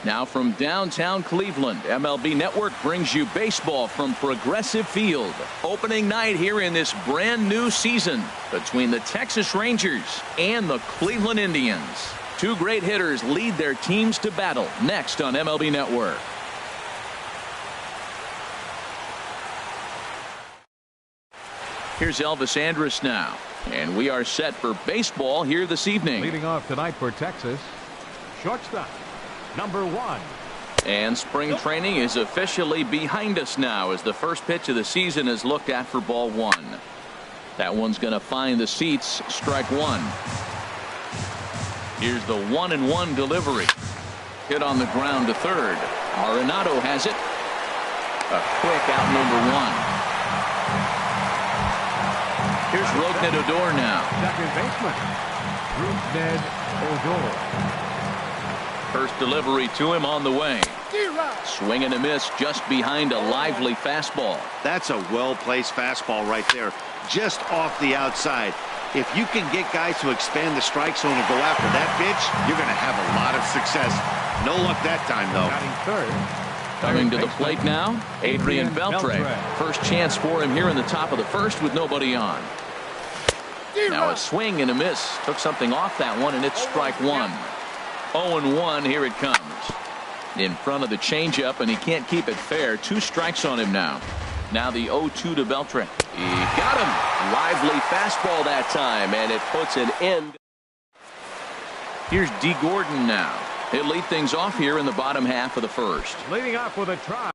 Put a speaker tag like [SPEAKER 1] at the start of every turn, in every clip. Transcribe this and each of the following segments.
[SPEAKER 1] Now from downtown Cleveland, MLB Network brings you baseball from Progressive Field. Opening night here in this brand new season between the Texas Rangers and the Cleveland Indians. Two great hitters lead their teams to battle next on MLB Network. Here's Elvis Andrus now, and we are set for baseball here this evening.
[SPEAKER 2] Leading off tonight for Texas, shortstop, number 1.
[SPEAKER 1] And spring training is officially behind us now as the first pitch of the season is looked at for ball 1. That one's going to find the seats, strike 1. Here's the 1-1 delivery. Hit on the ground to third. Arenado has it. A quick out, number 1. Here's Rougned Odor now.
[SPEAKER 2] Second baseman, Rougned Odor.
[SPEAKER 1] First delivery to him on the way. Swing and a miss just behind a lively fastball.
[SPEAKER 3] That's a well-placed fastball right there, just off the outside. If you can get guys to expand the strike zone and go after that pitch, you're going to have a lot of success. No luck that time, though.
[SPEAKER 1] Coming to the plate now, Adrian Beltre. First chance for him here in the top of the first with nobody on. Now a swing and a miss. Took something off that one, and it's strike 1. 0-1, here it comes. In front of the changeup, and he can't keep it fair. 2 strikes on him now. Now the 0-2 to Beltre. He got him. Lively fastball that time, and it puts an end. Here's D. Gordon now. He'll lead things off here in the bottom half of the first.
[SPEAKER 2] Leading off with a try.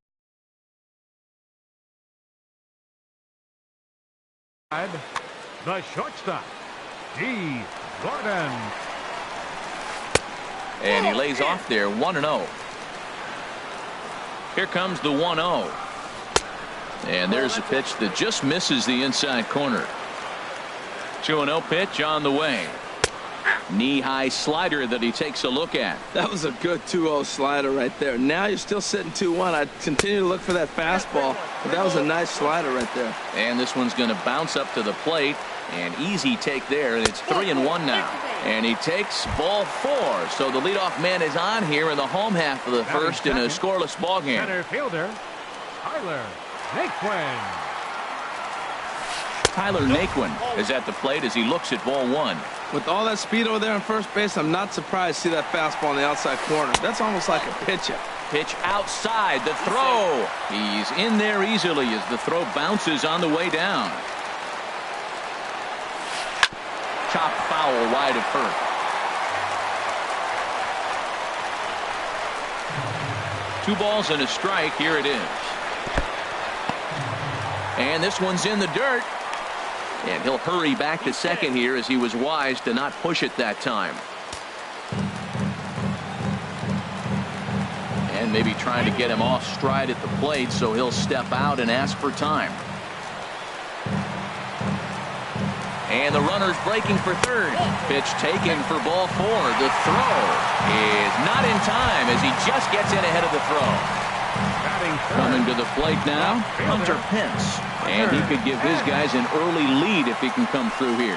[SPEAKER 2] The shortstop, D. Gordon.
[SPEAKER 1] And he lays off there, 1-0. Here comes the 1-0. And there's a pitch that just misses the inside corner. 2-0 pitch on the way. Knee-high slider that he takes a look at.
[SPEAKER 4] That was a good 2-0 slider right there. Now you're still sitting 2-1. I'd continue to look for that fastball, but that was a nice slider right there.
[SPEAKER 1] And this one's going to bounce up to the plate. An easy take there, and it's 3-1 now. And he takes ball 4. So the leadoff man is on here in the home half of the first in a scoreless ball game.
[SPEAKER 2] Center fielder, Tyler Naquin.
[SPEAKER 1] Tyler Naquin is at the plate as he looks at ball 1.
[SPEAKER 4] With all that speed over there on first base, I'm not surprised to see that fastball in the outside corner. That's almost like a pitch.
[SPEAKER 1] Pitch outside, the throw. He's in there easily as the throw bounces on the way down. Chop foul wide of first. Two balls and a strike. Here it is. And this one's in the dirt. And he'll hurry back to second here as he was wise to not push it that time. And maybe trying to get him off stride at the plate, so he'll step out and ask for time. And the runner's breaking for third. Pitch taken for ball 4. The throw is not in time as he just gets in ahead of the throw. Coming to the plate now, Hunter Pence. And he could give his guys an early lead if he can come through here.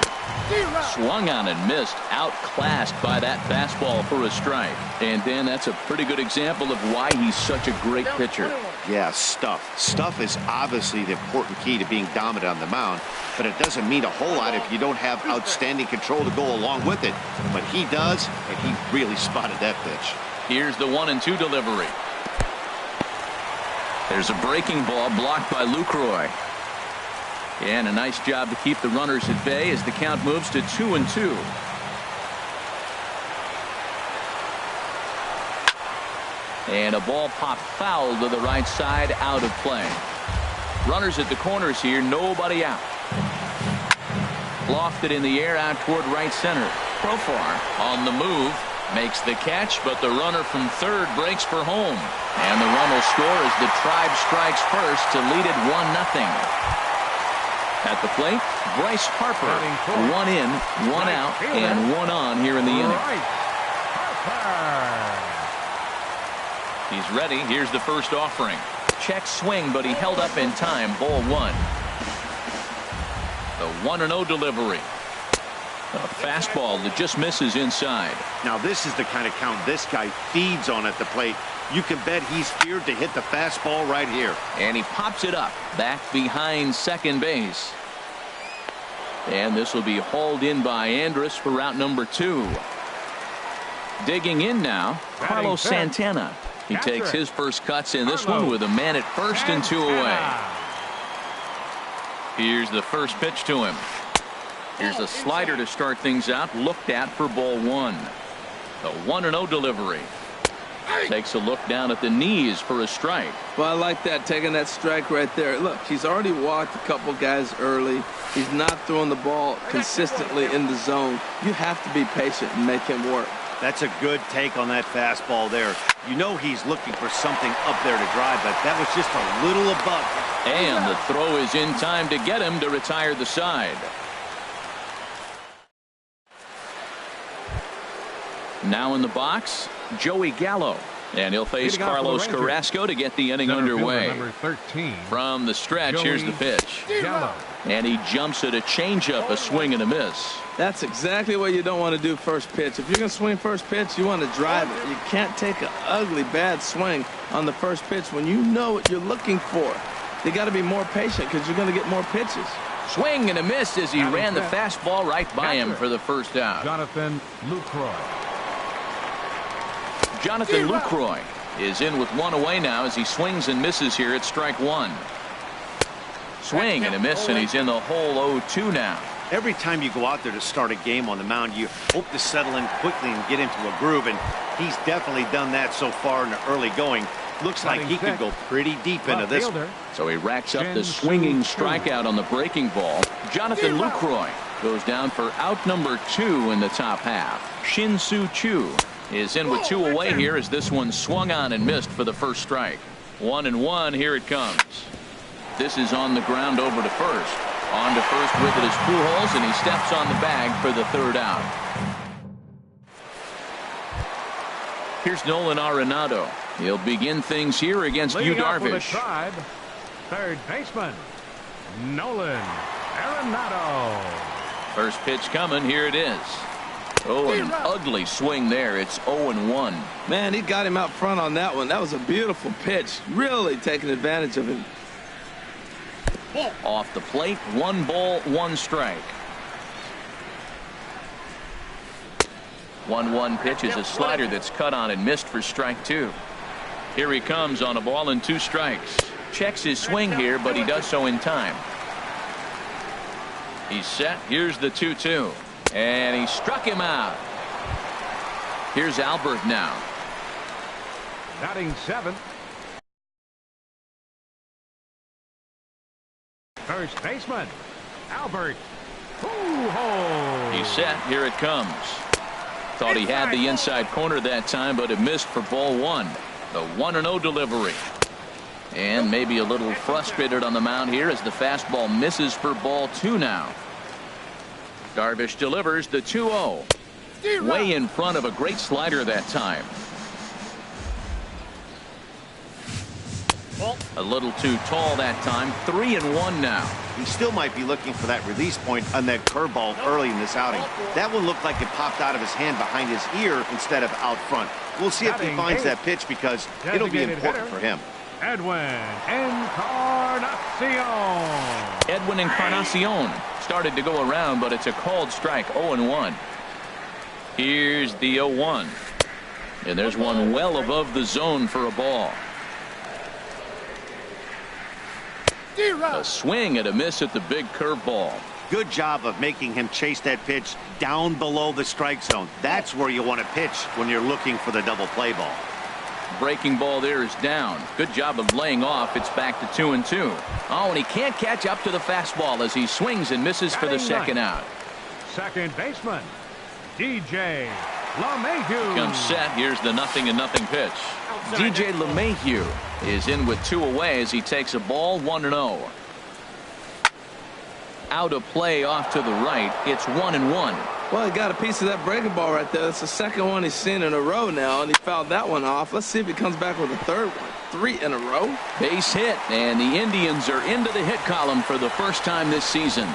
[SPEAKER 1] Swung on and missed, outclassed by that fastball for a strike. And Dan, that's a pretty good example of why he's such a great pitcher.
[SPEAKER 3] Yeah, stuff. Stuff is obviously the important key to being dominant on the mound, but it doesn't mean a whole lot if you don't have outstanding control to go along with it. But he does, and he really spotted that pitch.
[SPEAKER 1] Here's the 1-2 delivery. There's a breaking ball blocked by Lucroy. And a nice job to keep the runners at bay as the count moves to 2-2. And a ball popped foul to the right side, out of play. Runners at the corners here, nobody out. Lofted in the air out toward right center. Profar on the move, makes the catch, but the runner from third breaks for home. And the run will score as the Tribe strikes first to lead it 1-0. At the plate, Bryce Harper. 1 in, 1 out, and 1 on here in the inning. He's ready. Here's the first offering. Check swing, but he held up in time. Ball 1. The 1-0 delivery. A fastball that just misses inside.
[SPEAKER 3] Now this is the kind of count this guy feeds on at the plate. You can bet he's feared to hit the fastball right here.
[SPEAKER 1] And he pops it up back behind second base. And this will be hauled in by Andrus for route number 2. Digging in now, Carlos Santana. He takes his first cuts in this one with a man at first and 2 away. Here's the first pitch to him. Here's a slider to start things out, looked at for ball 1. The 1-0 delivery. Takes a look down at the knees for a strike.
[SPEAKER 4] Well, I like that, taking that strike right there. Look, he's already walked a couple guys early. He's not throwing the ball consistently in the zone. You have to be patient and make him work.
[SPEAKER 3] That's a good take on that fastball there. You know he's looking for something up there to drive, but that was just a little above.
[SPEAKER 1] And the throw is in time to get him to retire the side. Now in the box, Joey Gallo. And he'll face Carlos Carrasco to get the inning underway.
[SPEAKER 2] Number 13.
[SPEAKER 1] From the stretch, here's the pitch.
[SPEAKER 2] Gallo.
[SPEAKER 1] And he jumps at a changeup, a swing and a miss.
[SPEAKER 4] That's exactly what you don't want to do first pitch. If you're going to swing first pitch, you want to drive it. You can't take an ugly, bad swing on the first pitch when you know what you're looking for. You got to be more patient because you're going to get more pitches.
[SPEAKER 1] Swing and a miss as he ran the fastball right by him for the first out.
[SPEAKER 2] Jonathan Lucroy.
[SPEAKER 1] Jonathan Lucroy is in with 1 away now as he swings and misses here at strike 1. Swing and a miss, and he's in the hole 0-2 now.
[SPEAKER 3] Every time you go out there to start a game on the mound, you hope to settle in quickly and get into a groove, and he's definitely done that so far in the early going. Looks like he could go pretty deep into this one.
[SPEAKER 1] So he racks up the swinging strikeout on the breaking ball. Jonathan Lucroy goes down for out number 2 in the top half. Shin-Soo Choo is in with 2 away here as this one swung on and missed for the first strike. 1-1, here it comes. This is on the ground over to first. On to first with it is Pujols, and he steps on the bag for the third out. Here's Nolan Arenado. He'll begin things here against Yu Darvish.
[SPEAKER 2] Third baseman, Nolan Arenado.
[SPEAKER 1] First pitch coming, here it is. Oh, an ugly swing there. It's 0-1.
[SPEAKER 4] Man, he got him out front on that one. That was a beautiful pitch. Really taking advantage of him.
[SPEAKER 1] Off the plate, 1 ball, 1 strike. 1-1 pitch is a slider that's cut on and missed for strike 2. Here he comes on a ball and 2 strikes. Checks his swing here, but he does so in time. He's set. Here's the 2-2. And he struck him out. Here's Albert now.
[SPEAKER 2] Batting 7th. First baseman, Albert Pujols.
[SPEAKER 1] He's set. Here it comes. Thought he had the inside corner that time, but it missed for ball 1. The 1-0 delivery. And maybe a little frustrated on the mound here as the fastball misses for ball 2 now. Darvish delivers the 2-0. Way in front of a great slider that time. A little too tall that time. 3-1 now.
[SPEAKER 3] He still might be looking for that release point on that curveball early in this outing. That one looked like it popped out of his hand behind his ear instead of out front. We'll see if he finds that pitch because it'll be important for him.
[SPEAKER 2] Edwin Encarnacion.
[SPEAKER 1] Edwin Encarnacion started to go around, but it's a called strike. 0-1. Here's the 0-1. And there's one well above the zone for a ball. A swing and a miss at the big curveball.
[SPEAKER 3] Good job of making him chase that pitch down below the strike zone. That's where you want to pitch when you're looking for the double play ball.
[SPEAKER 1] Breaking ball there is down. Good job of laying off. It's back to 2-2. Oh, and he can't catch up to the fastball as he swings and misses for the second out.
[SPEAKER 2] Second baseman, DJ LeMahieu.
[SPEAKER 1] Comes set. Here's the 0-0 pitch. DJ LeMahieu is in with 2 away as he takes a ball. 1-0. Out of play off to the right. It's 1-1.
[SPEAKER 4] Well, he got a piece of that breaking ball right there. That's the second one he's seen in a row now, and he fouled that one off. Let's see if he comes back with a third one. 3 in a row.
[SPEAKER 1] Base hit, and the Indians are into the hit column for the first time this season.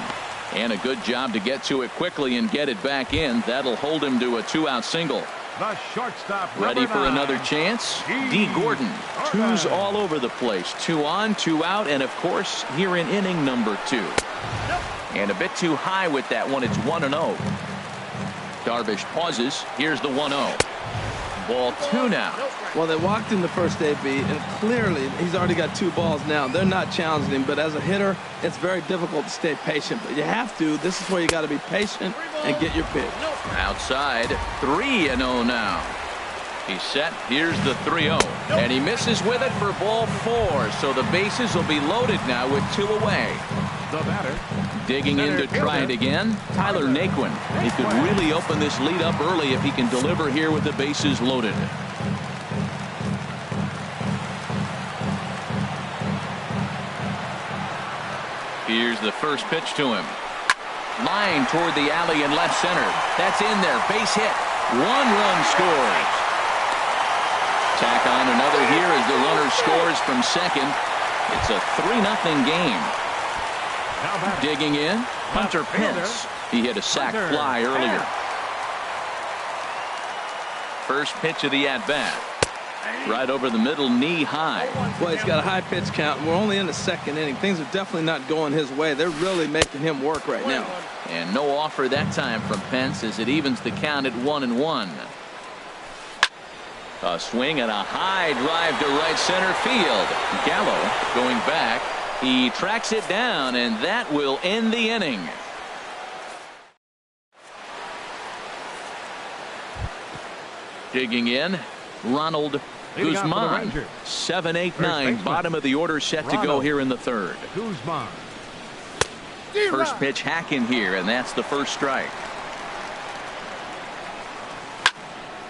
[SPEAKER 1] And a good job to get to it quickly and get it back in. That'll hold him to a 2-out single.
[SPEAKER 2] The shortstop.
[SPEAKER 1] Ready for
[SPEAKER 2] 9.
[SPEAKER 1] another chance? D. Gordon. Twos all over the place. 2 on, 2 out, and of course here in inning number 2. And a bit too high with that one. It's 1-0. Darvish pauses. Here's the 1-0. Ball 2 now.
[SPEAKER 4] Well, they walked in the first AB, and clearly he's already got 2 balls now. They're not challenging him, but as a hitter, it's very difficult to stay patient. But you have to. This is where you got to be patient and get your pitch.
[SPEAKER 1] Outside, 3-0 now. He's set. Here's the 3-0. And he misses with it for ball 4. So the bases will be loaded now with 2 away.
[SPEAKER 2] The batter.
[SPEAKER 1] Digging in to try it again, Tyler Naquin. He could really open this lead up early if he can deliver here with the bases loaded. Here's the first pitch to him. Line toward the alley in left center. That's in there. Base hit. 1 run scores. Tack on another here as the runner scores from second. It's a 3-0 game. Digging in, Hunter Pence. He hit a sac fly earlier. First pitch of the at-bat. Right over the middle, knee high.
[SPEAKER 4] Well, he's got a high pitch count. We're only in the 2nd inning. Things are definitely not going his way. They're really making him work right now.
[SPEAKER 1] And no offer that time from Pence as it evens the count at 1-1. A swing and a high drive to right center field. Gallo going back. He tracks it down, and that will end the inning. Digging in, Ronald Guzman. 7, 8, 9. Bottom of the order set to go here in the 3rd.
[SPEAKER 2] Guzman.
[SPEAKER 1] First pitch hacking here, and that's the first strike.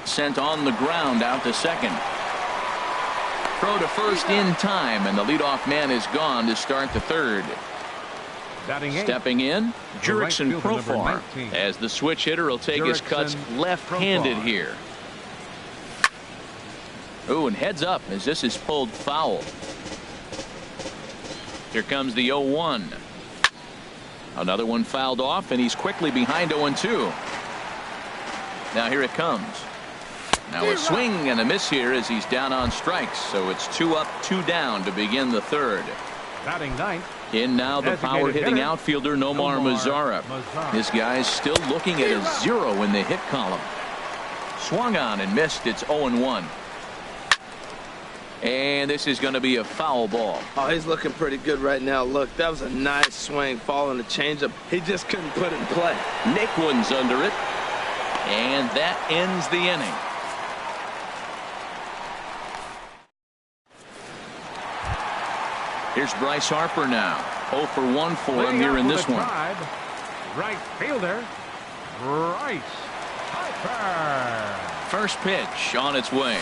[SPEAKER 1] Sent on the ground out to second. Throw to first in time, and the leadoff man is gone to start the 3rd. Stepping in, Jurickson Profar, as the switch hitter will take his cuts left-handed here. Ooh, and heads up as this is pulled foul. Here comes the 0-1. Another one fouled off, and he's quickly behind 0-2. Now here it comes. Now a swing and a miss here as he's down on strikes. So it's 2 up, 2 down to begin the 3rd.
[SPEAKER 2] Batting 9th.
[SPEAKER 1] In now the power hitting outfielder Nomar Mazara. This guy's still looking at a 0 in the hit column. Swung on and missed. It's 0-1. And this is going to be a foul ball.
[SPEAKER 4] Oh, he's looking pretty good right now. Look, that was a nice swing following the changeup. He just couldn't put it in play.
[SPEAKER 1] Naquin's under it. And that ends the inning. Here's Bryce Harper now. 0 for 1 for him here in this one.
[SPEAKER 2] Right fielder, Bryce Harper.
[SPEAKER 1] First pitch on its way.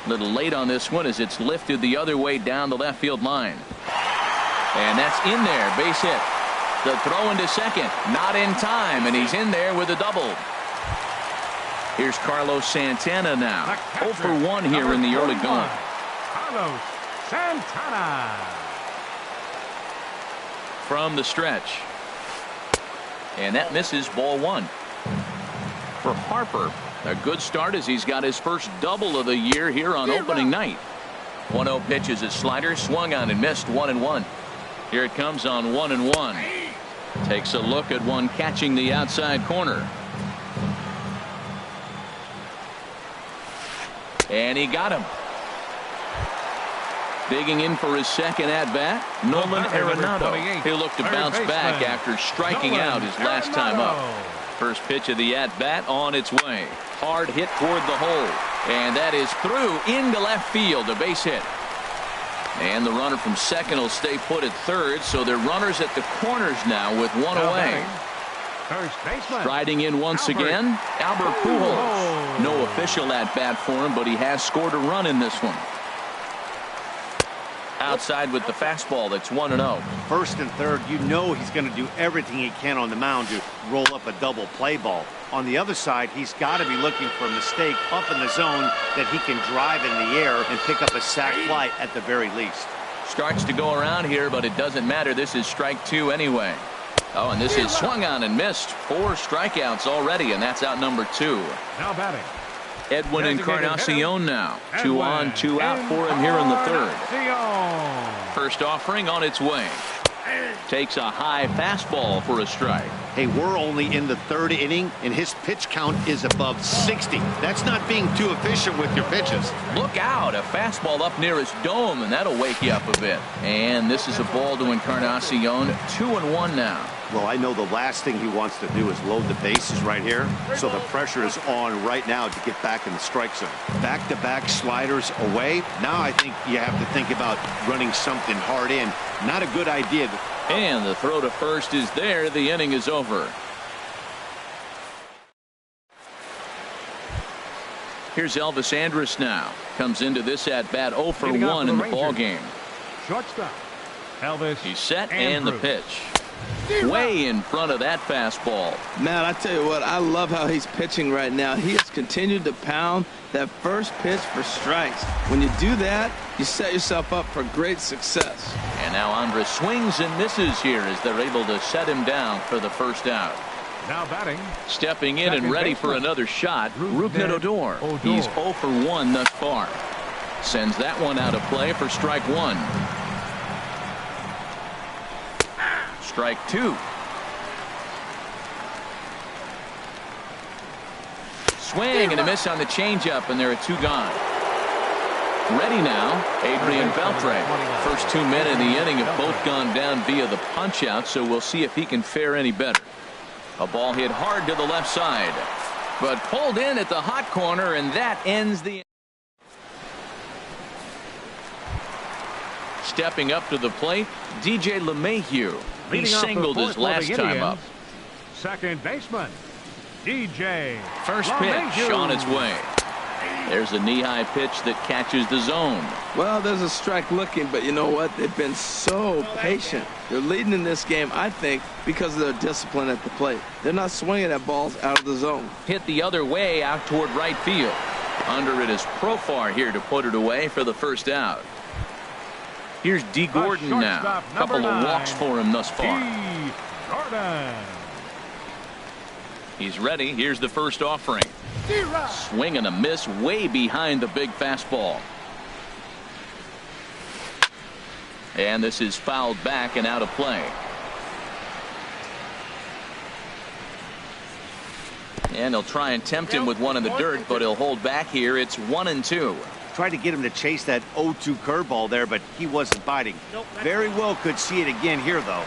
[SPEAKER 1] A little late on this one as it's lifted the other way down the left field line. And that's in there. Base hit. The throw into second. Not in time, and he's in there with a double. Here's Carlos Santana now. 0 for 1 here in the early going.
[SPEAKER 2] Carlos Santana.
[SPEAKER 1] From the stretch. And that misses ball 1. For Harper, a good start as he's got his first double of the year here on opening night. 1-0 pitch is his slider, swung on and missed. 1-1. Here it comes on 1-1. Takes a look at one catching the outside corner. And he got him. Digging in for his second at-bat, Nolan Arenado. He'll look to bounce back after striking out his last time up. First pitch of the at-bat on its way. Hard hit toward the hole. And that is through into left field, a base hit. And the runner from second will stay put at third, so they're runners at the corners now with 1 away.
[SPEAKER 2] First baseman.
[SPEAKER 1] Striding in once again, Albert Pujols. No official at-bat for him, but he has scored a run in this one. Outside with the fastball. That's 1-0.
[SPEAKER 3] First and third, you know he's going to do everything he can on the mound to roll up a double play ball. On the other side, he's got to be looking for a mistake up in the zone that he can drive in the air and pick up a sac fly at the very least.
[SPEAKER 1] Starts to go around here, but it doesn't matter. This is strike 2 anyway. Oh, and this is swung on and missed. 4 strikeouts already, and that's out number 2.
[SPEAKER 2] Now batting.
[SPEAKER 1] Edwin Encarnacion now. 2 on, 2 out for him here in the 3rd. First offering on its way. Takes a high fastball for a strike.
[SPEAKER 3] Hey, we're only in the 3rd inning, and his pitch count is above 60. That's not being too efficient with your pitches.
[SPEAKER 1] Look out, a fastball up near his dome, and that'll wake you up a bit. And this is a ball to Encarnacion. 2-1 now.
[SPEAKER 3] Well, I know the last thing he wants to do is load the bases right here, so the pressure is on right now to get back in the strike zone. Back-to-back sliders away. Now I think you have to think about running something hard in. Not a good idea.
[SPEAKER 1] And the throw to first is there. The inning is over. Here's Elvis Andrus now. Comes into this at-bat 0 for 1 in the ballgame.
[SPEAKER 2] Shortstop, Elvis.
[SPEAKER 1] He's set and the pitch. Way in front of that fastball.
[SPEAKER 4] Man, I tell you what, I love how he's pitching right now. He has continued to pound that first pitch for strikes. When you do that, you set yourself up for great success.
[SPEAKER 1] And now Andrus swings and misses here as they're able to set him down for the first out.
[SPEAKER 2] Now batting.
[SPEAKER 1] Stepping in and ready for another shot, Rougned Odor. He's 0 for 1 thus far. Sends that one out of play for strike 1. Strike 2. Swing and a miss on the changeup, and there are 2 gone. Ready now, Adrian Beltre. First 2 men in the inning have both gone down via the punch-out, so we'll see if he can fare any better. A ball hit hard to the left side, but pulled in at the hot corner, and that ends the. Stepping up to the plate, DJ LeMahieu. He singled his last time up.
[SPEAKER 2] Second baseman, DJ.
[SPEAKER 1] First pitch on its way. There's a knee-high pitch that catches the zone.
[SPEAKER 4] Well, there's a strike looking, but you know what? They've been so patient. They're leading in this game, I think, because of their discipline at the plate. They're not swinging at balls out of the zone.
[SPEAKER 1] Hit the other way out toward right field. Under it is Profar here to put it away for the first out. Here's D. Gordon now. A couple of walks for him thus far. He's ready. Here's the first offering. Swing and a miss way behind the big fastball. And this is fouled back and out of play. And he'll try and tempt him with one in the dirt, but he'll hold back here. It's 1-2.
[SPEAKER 3] Tried to get him to chase that 0-2 curveball there, but he wasn't biting. Very well could see it again here, though.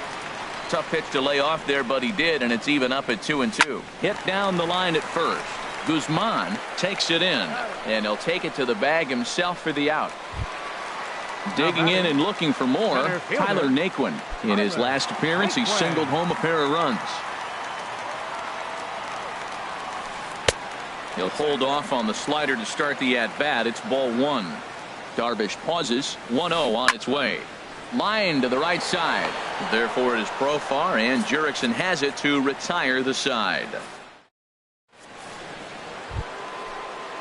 [SPEAKER 1] Tough pitch to lay off there, but he did, and it's even up at 2-2. Hit down the line at first. Guzman takes it in, and he'll take it to the bag himself for the out. Digging in and looking for more, Tyler Naquin. In his last appearance, he singled home a pair of runs. He'll hold off on the slider to start the at-bat. It's ball 1. Darvish pauses. 1-0 on its way. Line to the right side. Therefore, it is Profar, and Jurickson has it to retire the side.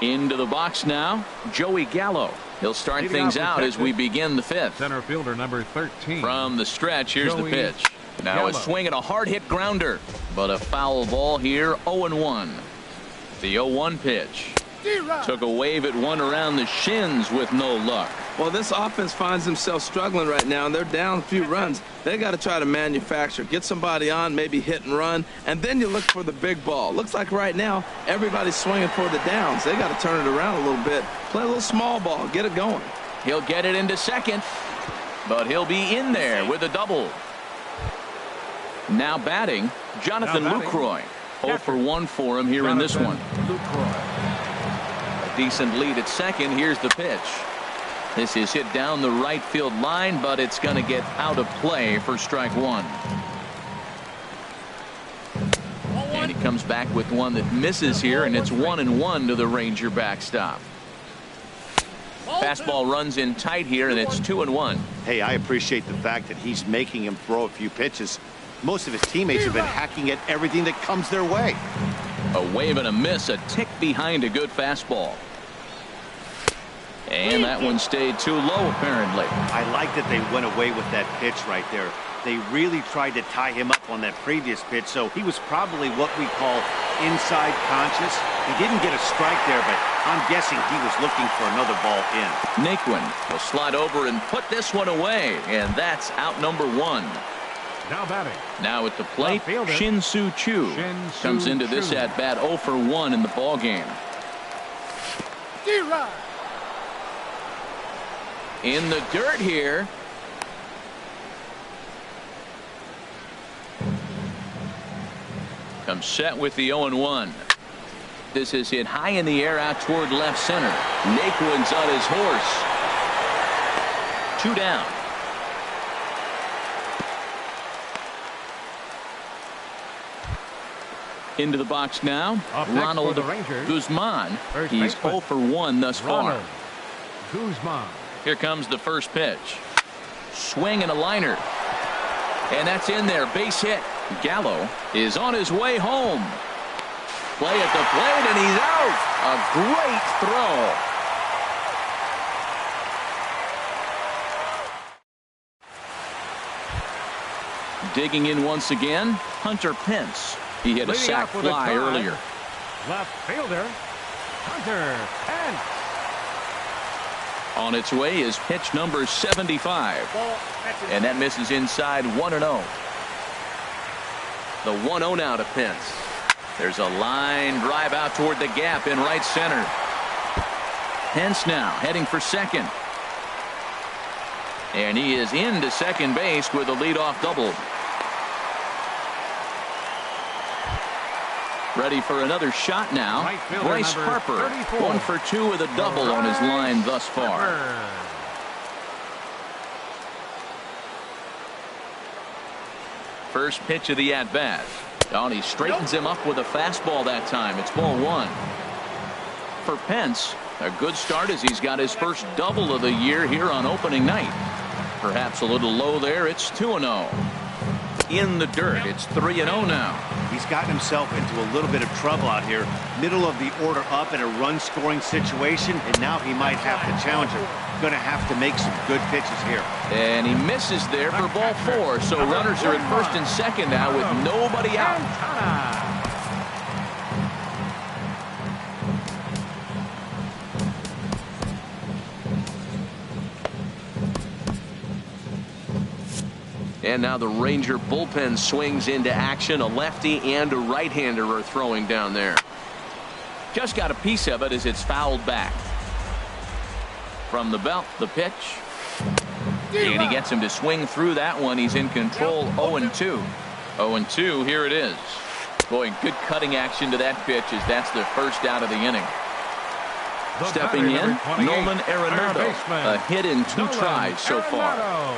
[SPEAKER 1] Into the box now, Joey Gallo. He'll start things out as we begin the 5th.
[SPEAKER 2] Center fielder number 13.
[SPEAKER 1] From the stretch, here's the pitch. Now a swing and a hard hit grounder, but a foul ball here. 0-1. The 0-1 pitch. Took a wave at one around the shins with no luck.
[SPEAKER 4] Well, this offense finds themselves struggling right now, and they're down a few runs. They got to try to manufacture, get somebody on, maybe hit and run, and then you look for the big ball. Looks like right now everybody's swinging for the downs. They got to turn it around a little bit, play a little small ball, get it going.
[SPEAKER 1] He'll get it into second, but he'll be in there with a double. Now batting, Jonathan Lucroy. 0 for 1 for him here in this one. A decent lead at second. Here's the pitch. This is hit down the right field line, but it's going to get out of play for strike 1. And he comes back with one that misses here, and it's 1-1 to the Ranger backstop. Fastball runs in tight here, and it's 2-1.
[SPEAKER 3] Hey, I appreciate the fact that he's making him throw a few pitches. Most of his teammates have been hacking at everything that comes their way.
[SPEAKER 1] A wave and a miss, a tick behind a good fastball. And that one stayed too low, apparently.
[SPEAKER 3] I like that they went away with that pitch right there. They really tried to tie him up on that previous pitch, so he was probably what we call inside conscious. He didn't get a strike there, but I'm guessing he was looking for another ball in.
[SPEAKER 1] Naquin will slide over and put this one away, and that's out number one.
[SPEAKER 2] Now batting.
[SPEAKER 1] Now at the plate, Shin-Soo Choo comes into this at bat 0 for 1 in the ball game. In the dirt here. Comes set with the 0-1. This is hit high in the air out toward left center. Naquin's on his horse. 2 down. Into the box now, Ronald Guzman. He's 0 for 1 thus far.
[SPEAKER 2] Guzman.
[SPEAKER 1] Here comes the first pitch. Swing and a liner. And that's in there. Base hit. Gallo is on his way home. Play at the plate, and he's out. A great throw. Digging in once again, Hunter Pence. He hit a sac fly earlier.
[SPEAKER 2] Left fielder, Hunter Pence.
[SPEAKER 1] On its way is pitch number 75. And that misses inside 1-0. The 1-0 now to Pence. There's a line drive out toward the gap in right center. Pence now heading for second. And he is into second base with a leadoff double. Ready for another shot now.
[SPEAKER 2] Right fielder,
[SPEAKER 1] Bryce Harper,
[SPEAKER 2] 34.
[SPEAKER 1] 1 for 2 with a double on his line thus far.
[SPEAKER 2] Harper.
[SPEAKER 1] First pitch of the at-bat. Oh, and he straightens him up with a fastball that time. It's ball 1. For Pence, a good start as he's got his first double of the year here on opening night. Perhaps a little low there. It's 2-0. In the dirt, it's 3-0 now.
[SPEAKER 3] He's gotten himself into a little bit of trouble out here. Middle of the order up in a run-scoring situation, and now he might have to challenge him. Going to have to make some good pitches here.
[SPEAKER 1] And he misses there for ball 4. So runners are at first and second now with nobody out. And now the Ranger bullpen swings into action. A lefty and a right-hander are throwing down there. Just got a piece of it as it's fouled back. From the belt, the pitch. And he gets him to swing through that one. He's in control. 0-2. 0-2, here it is. Boy, good cutting action to that pitch as that's the first out of the inning. Stepping in, Nolan Arenado. A hit in 2 tries so far.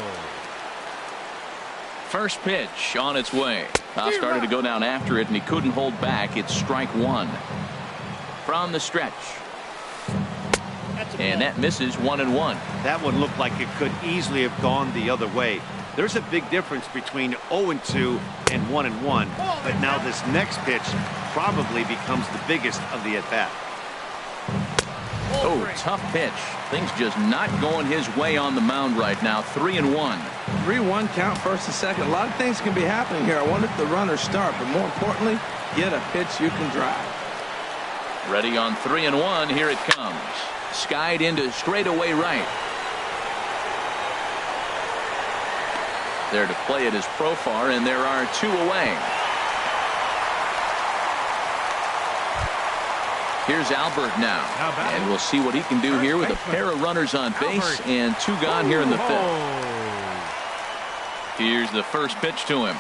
[SPEAKER 1] First pitch on its way. Started to go down after it, and he couldn't hold back. It's strike 1. From the stretch. And that misses 1-1.
[SPEAKER 3] That one looked like it could easily have gone the other way. There's a big difference between 0-2 and 1-1. But now this next pitch probably becomes the biggest of the at-bat.
[SPEAKER 1] Oh, tough pitch. Things just not going his way on the mound right now. 3-1.
[SPEAKER 4] 3-1 count, first and second. A lot of things can be happening here. I wonder if the runners start, but more importantly, get a pitch you can drive.
[SPEAKER 1] Ready on 3-1. Here it comes. Skied into straightaway right. There to play it is Profar, and there are 2 away. Here's Albert now, and we'll see what he can do here with a pair of runners on base and 2 gone here in the 5th. Here's the first pitch to him.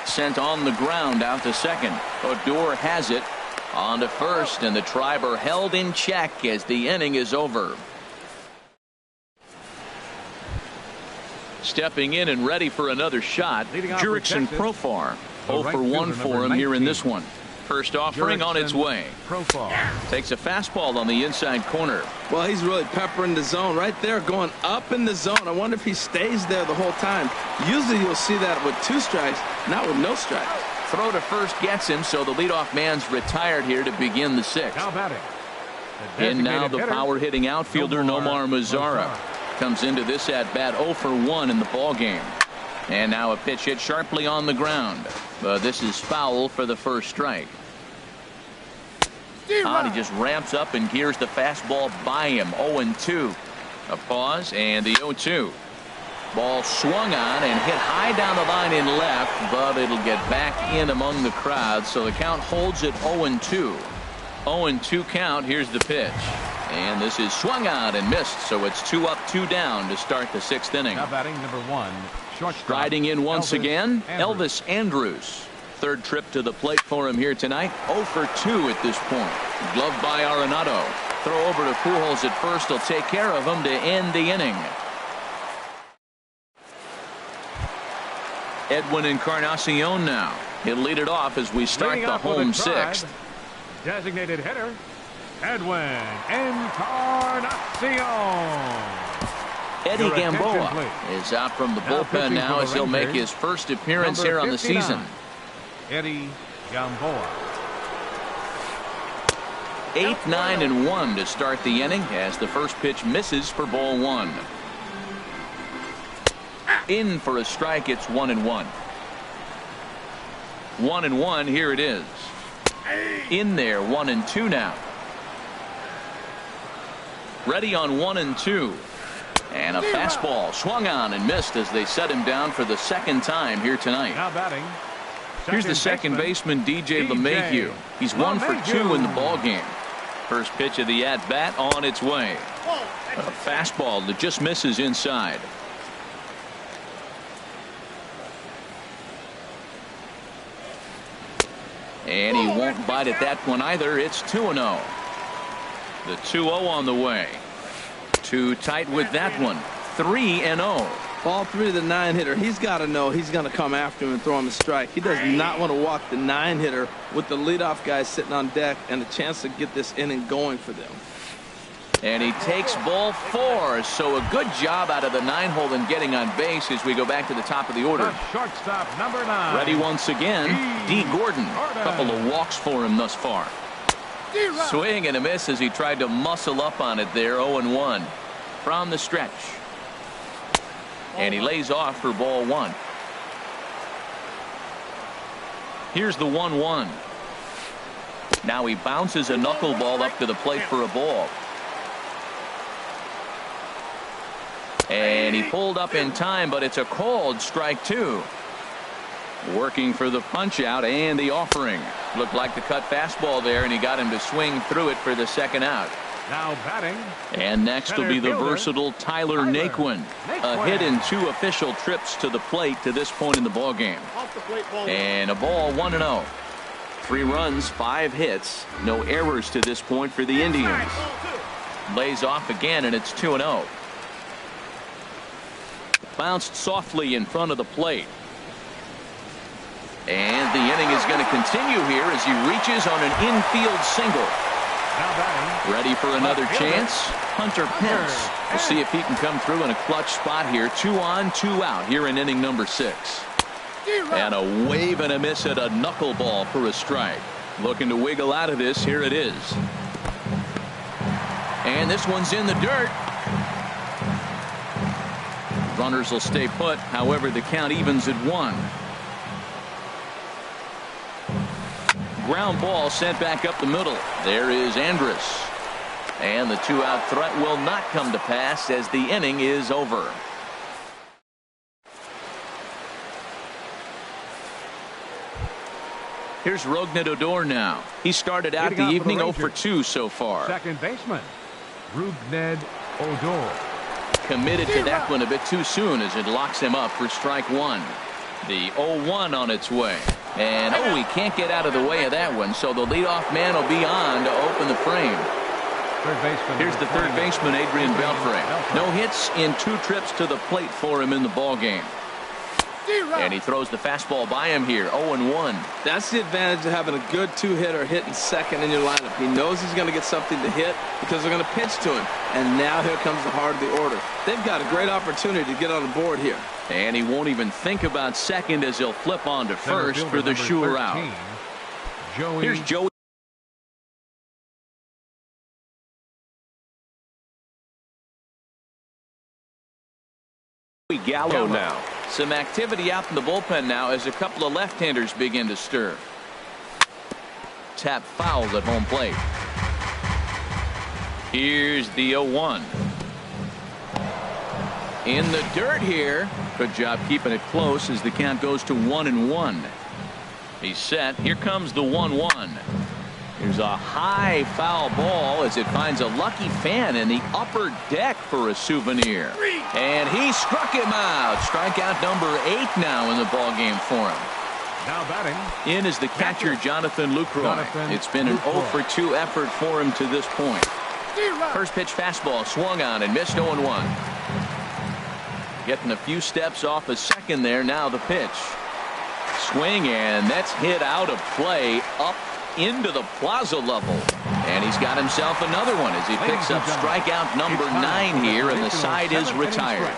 [SPEAKER 1] Sent on the ground out to second. Odor has it. On to first, and the Tribe are held in check as the inning is over. Stepping in and ready for another shot, Jurickson Profar. 0 for 1 for him here in this one. First offering on its way.
[SPEAKER 2] Profar
[SPEAKER 1] takes a fastball on the inside corner.
[SPEAKER 4] Well, he's really peppering the zone right there, going up in the zone. I wonder if he stays there the whole time. Usually you'll see that with 2 strikes, not with no strikes.
[SPEAKER 1] Throw to first gets him, so the leadoff man's retired here to begin the 6th.
[SPEAKER 2] now batting.
[SPEAKER 1] And now the power hitting outfielder Nomar Mazara comes into this at bat 0 for 1 in the ball game. And now a pitch hit sharply on the ground. But this is foul for the first strike. He just ramps up and gears the fastball by him. 0-2. A pause and the 0-2. Ball swung on and hit high down the line in left, but it'll get back in among the crowd. So the count holds at 0-2. 0-2 count. Here's the pitch. And this is swung on and missed. So it's 2 up, 2 down to start the 6th inning.
[SPEAKER 2] Now batting number 1.
[SPEAKER 1] Striding in once again, Elvis Andrus. Third trip to the plate for him here tonight. 0 for 2 at this point. Gloved by Arenado. Throw over to Pujols at first. He'll take care of him to end the inning. Edwin Encarnacion now. He'll lead it off as we start the home 6th.
[SPEAKER 2] Designated hitter, Edwin Encarnacion.
[SPEAKER 1] Eddie Gamboa is out from the bullpen now as he'll make his first appearance here on the season.
[SPEAKER 2] Eddie Gamboa.
[SPEAKER 1] 8, 9, and 1 to start the inning as the first pitch misses for ball 1. In for a strike. It's 1-1. 1-1. Here it is. In there. 1-2 now. Ready on 1-2. And a fastball swung on and missed as they set him down for the second time here tonight.
[SPEAKER 2] Now batting.
[SPEAKER 1] Here's the second baseman, DJ LeMahieu. He's 1 for 2 in the ball game. First pitch of the at bat on its way. A fastball that just misses inside. And he won't bite at that one either. It's 2-0. The 2-0 on the way. Too tight with that one. 3-0.
[SPEAKER 4] Ball 3 to the 9-hitter. He's got to know he's going to come after him and throw him a strike. He does not want to walk the 9-hitter with the leadoff guy sitting on deck and a chance to get this inning going for them.
[SPEAKER 1] And he takes ball 4. So a good job out of the 9-hole in getting on base as we go back to the top of the order.
[SPEAKER 2] Shortstop number 9.
[SPEAKER 1] Ready once again. D. Gordon. A couple of walks for him thus far. Swing and a miss as he tried to muscle up on it there. 0-1 from the stretch. And he lays off for ball 1. Here's the 1-1. Now he bounces a knuckleball up to the plate for a ball. And he pulled up in time, but it's a called strike 2. Working for the punch out and the offering. Looked like the cut fastball there, and he got him to swing through it for the second out.
[SPEAKER 2] Now batting.
[SPEAKER 1] And next will be the versatile Tyler Naquin. A hit in 2 official trips to the plate to this point in the ball game. And a ball 1-0. 3 runs, 5 hits, no errors to this point for the Indians. Lays off again, and it's 2-0. Bounced softly in front of the plate. And the inning is going to continue here as he reaches on an infield single. Ready for another chance. Hunter Pence. We'll see if he can come through in a clutch spot here. 2 on, 2 out here in inning number 6. And a wave and a miss at a knuckleball for a strike. Looking to wiggle out of this. Here it is. And this one's in the dirt. Runners will stay put. However, the count evens at 1. Ground ball sent back up the middle. There is Andrus. And the 2-out threat will not come to pass as the inning is over. Here's Rougned Odor now. He started out the evening 0 for 2 so far.
[SPEAKER 2] Second baseman, Rougned Odor.
[SPEAKER 1] Committed to that one a bit too soon as it locks him up for strike 1. The 0-1 on its way. And he can't get out of the way of that one, so the leadoff man will be on to open the frame. Here's the third baseman, Adrian Beltre. No hits in 2 trips to the plate for him in the ball game. And he throws the fastball by him here. 0-1.
[SPEAKER 4] That's the advantage of having a good 2-hitter hitting second in your lineup. He knows he's going to get something to hit because they're going to pitch to him. And now here comes the heart of the order. They've got a great opportunity to get on the board here.
[SPEAKER 1] And he won't even think about second as he'll flip on to first for the sure out. Here's Joey Gallo now. Some activity out in the bullpen now as a couple of left-handers begin to stir. Tap fouled at home plate. Here's the 0-1. In the dirt here. Good job keeping it close as the count goes to 1-1. He's set. Here comes the 1-1. Here's a high foul ball as it finds a lucky fan in the upper deck for a souvenir. And he struck him out. Strikeout number 8 now in the ball game for him.
[SPEAKER 2] Now batting.
[SPEAKER 1] In is the catcher, Jonathan Lucroy. It's been an 0-for-2 effort for him to this point. First pitch fastball swung on and missed 0-1. Getting a few steps off a second there. Now the pitch. Swing, and that's hit out of play up into the plaza level. And he's got himself another one as he picks up strikeout number 9 here, and the side is retired.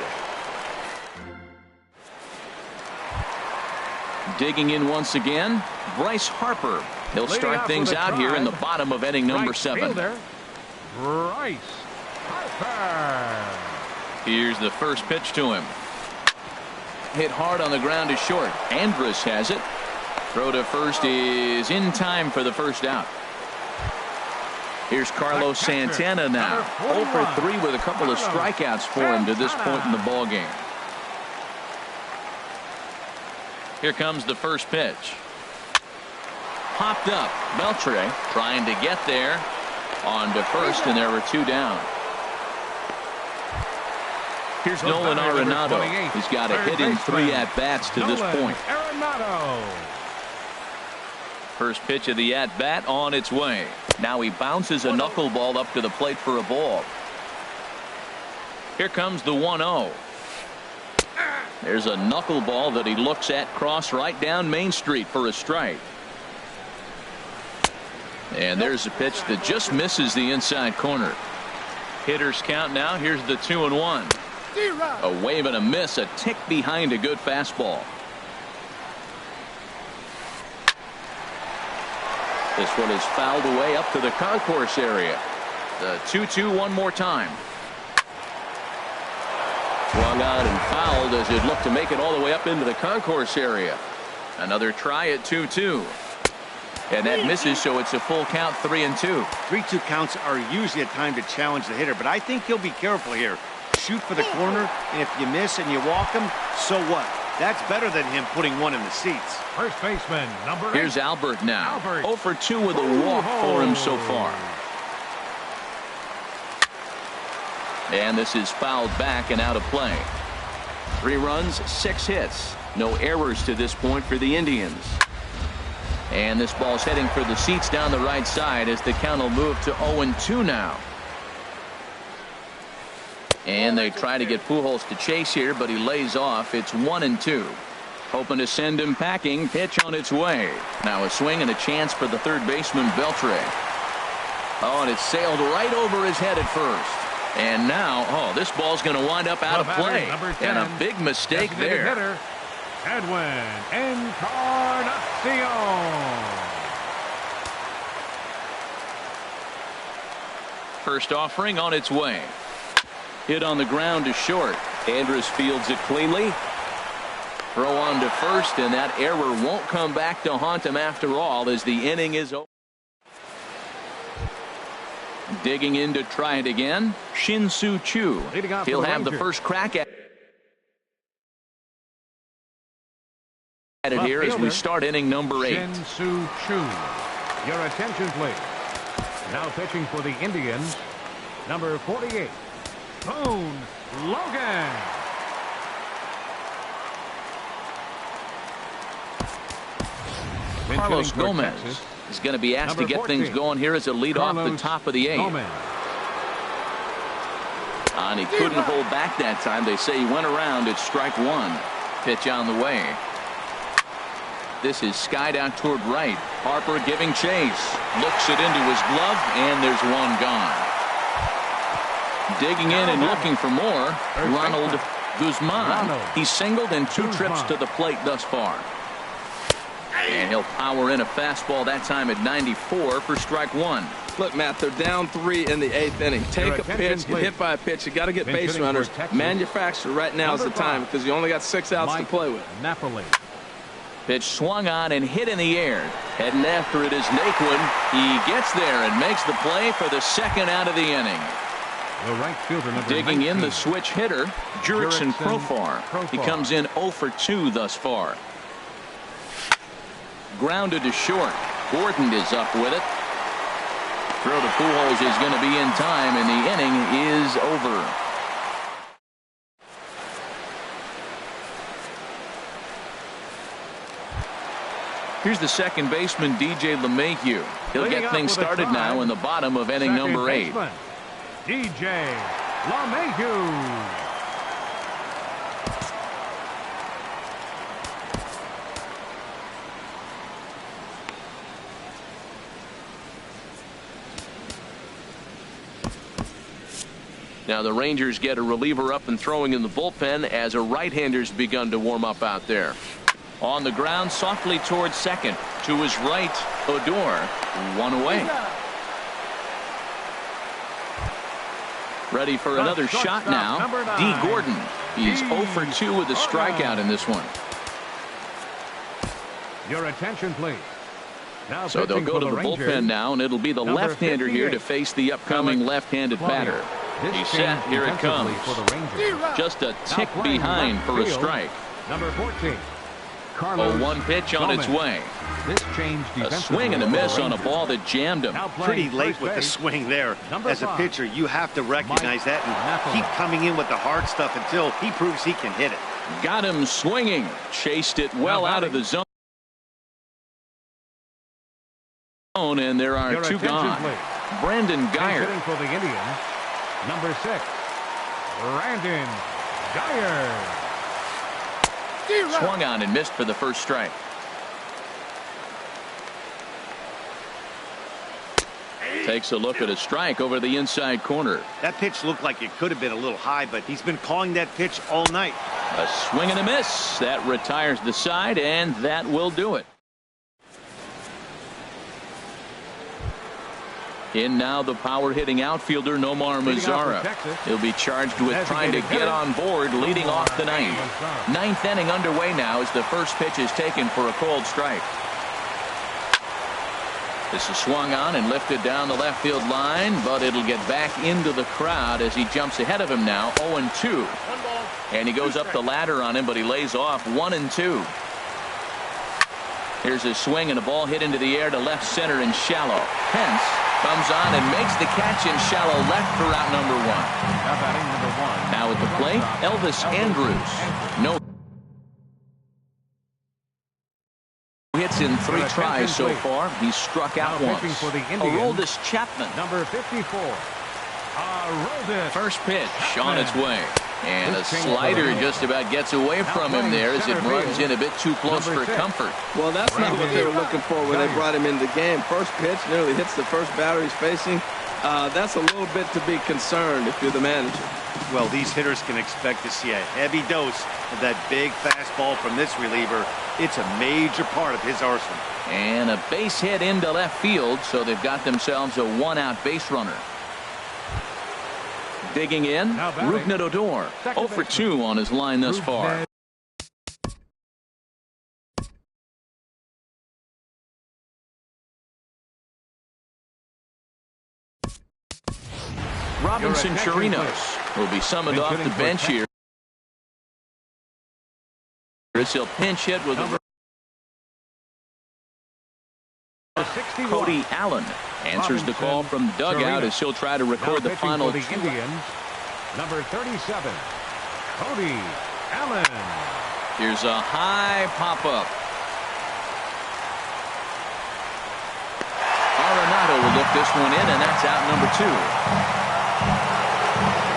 [SPEAKER 1] Digging in once again, Bryce Harper. He'll start things out here in the bottom of inning number 7.
[SPEAKER 2] Bryce Harper.
[SPEAKER 1] Here's the first pitch to him. Hit hard on the ground to short. Andrus has it. Throw to first is in time for the first out. Here's Carlos Santana now. 0-for-3 with a couple of strikeouts for him to this point in the ball game. Here comes the first pitch. Popped up. Beltre trying to get there. On to first, and there were 2 down. Here's Nolan Arenado. He's got a hit in 3 at-bats to this point. First pitch of the at-bat on its way. Now he bounces a knuckleball up to the plate for a ball. Here comes the 1-0. There's a knuckleball that he looks at cross right down Main Street for a strike. And there's a pitch that just misses the inside corner. Hitters count now. Here's the 2-1. A wave and a miss, a tick behind a good fastball. This one is fouled away up to the concourse area. The 2-2 one more time. Swung on and fouled as it looked to make it all the way up into the concourse area. Another try at 2-2. And that misses, so it's a full count, 3-2.
[SPEAKER 3] 3-2 counts are usually a time to challenge the hitter, but I think he'll be careful here. Shoot for the corner, and if you miss and you walk him, so what? That's better than him putting one in the seats.
[SPEAKER 2] First baseman, number 8.
[SPEAKER 1] Here's Albert now. 0-for-2 with a walk for him so far. And this is fouled back and out of play. 3 runs, 6 hits. No errors to this point for the Indians. And this ball's heading for the seats down the right side as the count will move to 0-2 now. And they try to get Pujols to chase here, but he lays off. It's 1-2. Hoping to send him packing. Pitch on its way. Now a swing and a chance for the third baseman, Beltre. Oh, and it sailed right over his head at first. And now, this ball's going to wind up out of play. And a big mistake there.
[SPEAKER 2] Hitter, Edwin Encarnacion.
[SPEAKER 1] First offering on its way. Hit on the ground to short. Andrus fields it cleanly. Throw on to first, and that error won't come back to haunt him after all as the inning is over. Digging in to try it again, Shin-Soo Choo. He'll have the first crack at it here as we start inning number 8.
[SPEAKER 2] Shin-Soo Choo. Your attention, please. Now pitching for the Indians, number 48, Boone Logan.
[SPEAKER 1] Carlos Gomez is going to be asked to get things going here as a lead off the top of the 8th. And he couldn't hold back that time. They say he went around at strike 1. Pitch on the way. This is skied out toward right. Harper giving chase. Looks it into his glove, and there's one gone. Digging in and looking for more, Ronald Guzman. He's singled in 2 trips to the plate thus far. And he'll power in a fastball that time at 94 for strike 1.
[SPEAKER 4] Look, Matt, they're down 3 in the 8th inning. Take a pitch, get hit by a pitch. You got to get base runners. Manufacture right now is the time because you only got 6 outs to play with.
[SPEAKER 2] Napoli.
[SPEAKER 1] Pitch swung on and hit in the air. Heading after it is Naquin. He gets there and makes the play for the 2nd out of the inning.
[SPEAKER 2] The right fielder, number
[SPEAKER 1] Digging
[SPEAKER 2] 19.
[SPEAKER 1] in the switch hitter, Jurickson Profar. He comes in 0 for 2 thus far. Grounded to short. Gordon is up with it. Throw to Pujols is going to be in time, and the inning is over. Here's the second baseman, DJ LeMahieu. He'll get things started now in the bottom of inning number 8.
[SPEAKER 2] DJ LeMahieu.
[SPEAKER 1] Now the Rangers get a reliever up and throwing in the bullpen as a right-hander's begun to warm up out there. On the ground, softly towards second. To his right, Odor. 1 away. Ready for another shot now. D. Gordon. He's 0 for 2 with a strikeout in this one.
[SPEAKER 2] Your attention, please. Now
[SPEAKER 1] so they'll go to the bullpen now, and it'll be the left-hander here to face the upcoming left-handed batter. He's set. Here it comes. Just a tick behind for a strike.
[SPEAKER 2] Number 14.
[SPEAKER 1] A 1 pitch on its way. A swing and a miss on a ball that jammed him.
[SPEAKER 3] Pretty late with the swing there. As a pitcher, you have to recognize that and keep coming in with the hard stuff until he proves he can hit it.
[SPEAKER 1] Got him swinging. Chased it well out of the zone. And there are 2 gone. Brandon Guyer.
[SPEAKER 2] For the Indians, number 6, Brandon Guyer.
[SPEAKER 1] Swung on and missed for the first strike. Takes a look at a strike over the inside corner.
[SPEAKER 3] That pitch looked like it could have been a little high, but he's been calling that pitch all night.
[SPEAKER 1] A swing and a miss. That retires the side, and that will do it. In now the power-hitting outfielder Nomar Mazara. He'll be charged with trying to get on board leading off the 9th. 9th inning underway now as the first pitch is taken for a called strike. This is swung on and lifted down the left field line, but it'll get back into the crowd as he jumps ahead of him now, 0-2. And he goes up the ladder on him, but he lays off 1-2. Here's a swing and a ball hit into the air to left center and shallow. Pence comes on and makes the catch in shallow left for out number 1. Now at the plate, Elvis Andrus. No hits in 3 tries so far. He's struck out once. Aroldis Chapman.
[SPEAKER 2] Number 54.
[SPEAKER 1] First pitch on its way. And a slider just about gets away from him there as it runs in a bit too close for comfort.
[SPEAKER 4] Well, that's not what they were looking for when they brought him into the game. First pitch nearly hits the first batter he's facing. That's a little bit to be concerned if you're the manager.
[SPEAKER 3] Well, these hitters can expect to see a heavy dose of that big fastball from this reliever. It's a major part of his arsenal.
[SPEAKER 1] And a base hit into left field, so they've got themselves a 1-out base runner. Digging in, Rougned Odor, 0 for 2 on his line thus far. Robinson Chirinos will be summoned off the bench here. He'll pinch hit with Cody Allen. Answers the call from the dugout as he'll try to record the final.
[SPEAKER 2] The Indians, number 37, Cody Allen.
[SPEAKER 1] Here's a high pop-up. Arenado will lift this one in, and that's out number 2.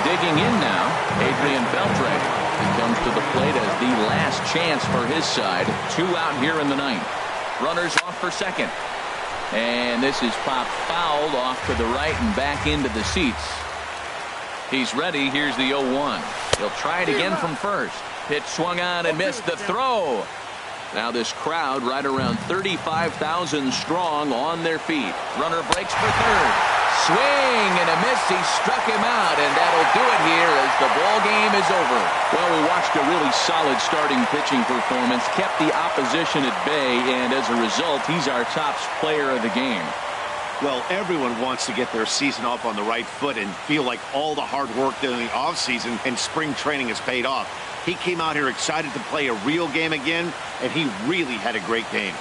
[SPEAKER 1] Digging in now, Adrian Beltre. He comes to the plate as the last chance for his side. 2 out here in the 9th. Runners off for second. And this is popped fouled off to the right and back into the seats. He's ready. Here's the 0-1. He'll try it again from first. Pitch swung on and missed the throw. Now this crowd right around 35,000 strong on their feet. Runner breaks for third. Swing and a miss. He struck him out, and that'll do it here as the ball game is over. Well, we watched a really solid starting pitching performance, kept the opposition at bay, and as a result, he's our top player of the game.
[SPEAKER 3] Well, everyone wants to get their season off on the right foot and feel like all the hard work during the offseason and spring training has paid off. He came out here excited to play a real game again, and he really had a great game.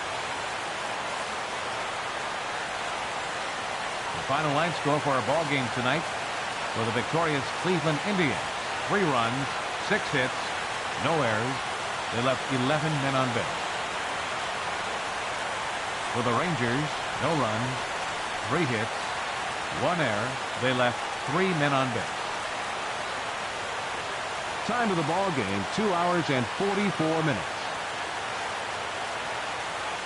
[SPEAKER 2] The final line score for our ball game tonight for the victorious Cleveland Indians. 3 runs, 6 hits, no errors. They left 11 men on base. For the Rangers, no runs, 3 hits, 1 error. They left 3 men on base. Time of the ball game, 2 hours and 44 minutes.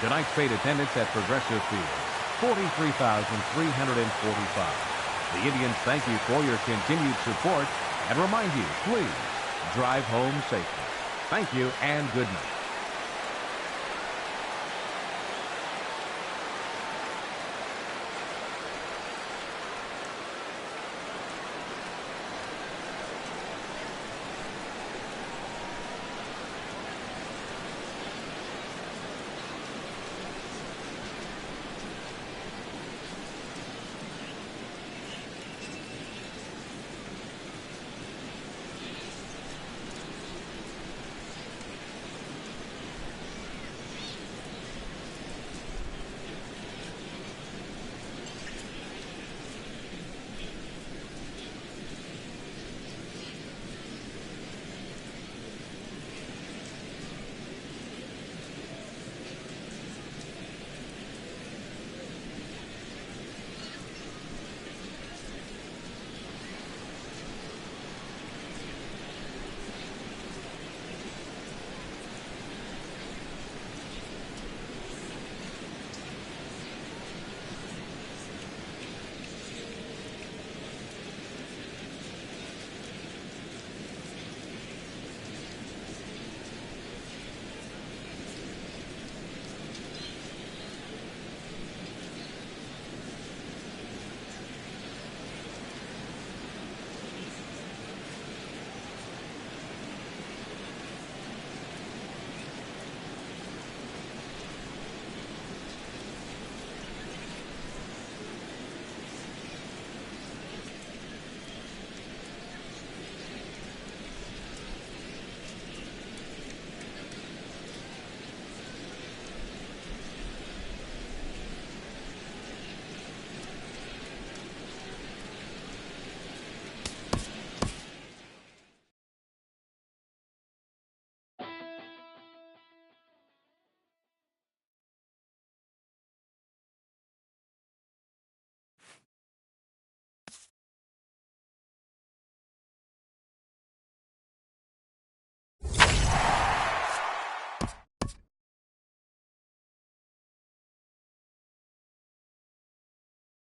[SPEAKER 2] Tonight's paid attendance at Progressive Field, 43,345. The Indians thank you for your continued support and remind you, please drive home safely. Thank you and good night.